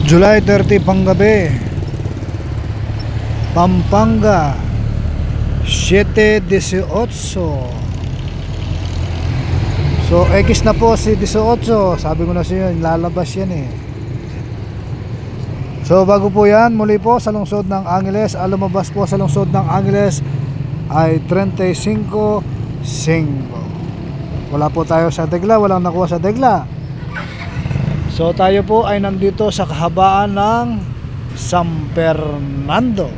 July 30 panggabi, Pampanga 7:18. So X na po si 18. Sabi ko na siya, lalabas yan eh. So bago po yan, muli po sa lungsod ng Angeles, lumabas po sa lungsod ng Angeles ay 35.5. Wala po tayo sa Degla, walang nakuha sa Degla. So tayo po ay nandito sa kahabaan ng San Fernando.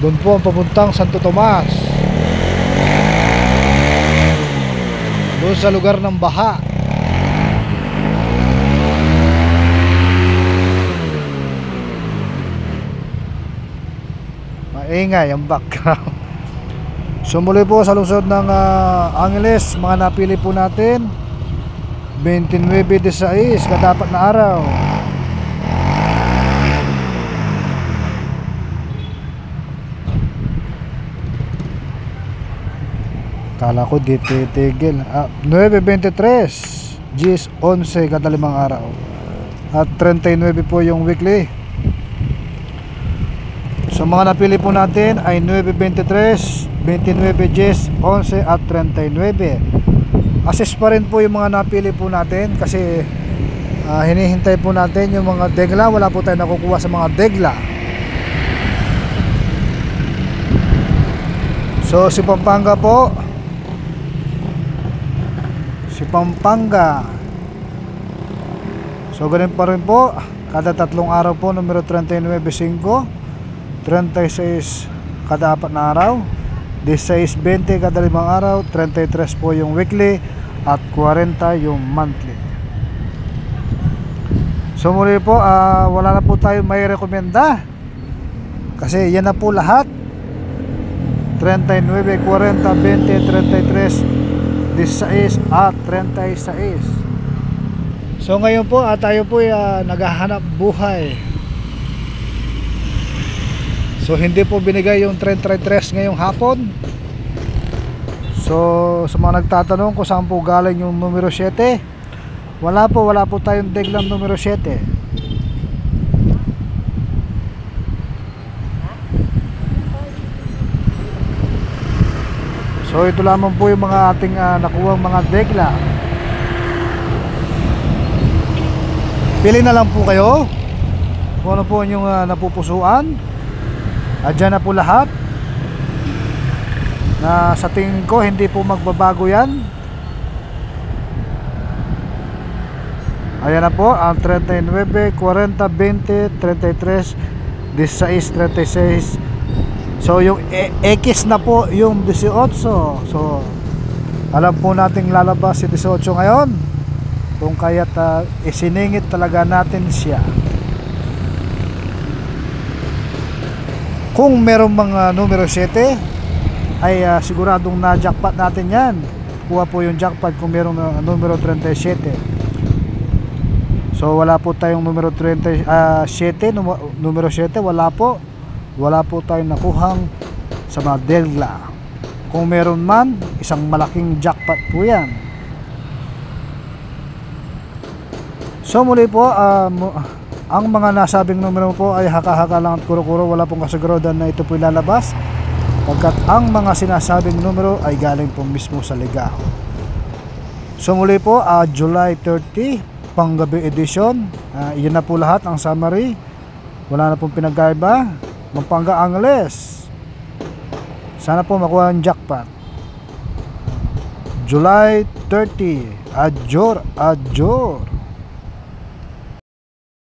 Doon po ang papuntang Santo Tomas, doon sa lugar ng baha. Maingay ang background. So muli po sa lungsod ng Angeles, mga napili po natin 29-16 kadapat na araw. Kala ko di titigil. 9-23 Gis 11 kada limang araw. At 39 po yung weekly. So mga napili po natin ay 9-23, 29 Gis 11 at 39. Assess pa rin po yung mga napili po natin kasi hinihintay po natin yung mga degla. Wala po tayo nakukuha sa mga degla. So si Pampanga po, Pampanga. So ganun pa rin po, kada tatlong araw po numero 39.5, 36 kada apat na araw, 16.20 kada limang araw, 33 po yung weekly at 40 yung monthly. So muli po, wala na po tayo may rekomenda kasi yan na po lahat. 39, 40, 20, 33, 16 at 36. So ngayon po tayo po naghahanap buhay. So hindi po binigay yung 33 ngayong hapon. So sa mga nagtatanong kung saan po galing yung numero 7, wala po tayong deglang numero 7. So ito lamang po yung mga ating nakuhang mga degla. Pili na lang po kayo kung ano po yung napupusuan. Adyan na po lahat, na sa tingin ko hindi po magbabago yan. Ayan na po ang 39, 40, 20, 33, 16, 36. So yung X na po yung 18. So alam po nating lalabas si 18 ngayon, kung kaya't isiningit talaga natin siya. Kung merong mga numero 7 ay siguradong na jackpot natin yan. Kuha po yung jackpot kung merong numero 37. So wala po tayong numero 37, numero 7 wala po tayong nakuhang sa mga degla. Kung meron man, isang malaking jackpot po yan. So muli po, ang mga nasabing numero po ay haka-haka lang at kuro-kuro. Wala pong kasigurudan na ito po ilalabas, pagkat ang mga sinasabing numero ay galing po mismo sa ligaw. So muli po, July 30 panggabi edition. Iyan na po lahat ang summary. Wala na pong pinagkaiba. Pampanga, Angeles, sana po makuha ang jackpot. July 30, adjor.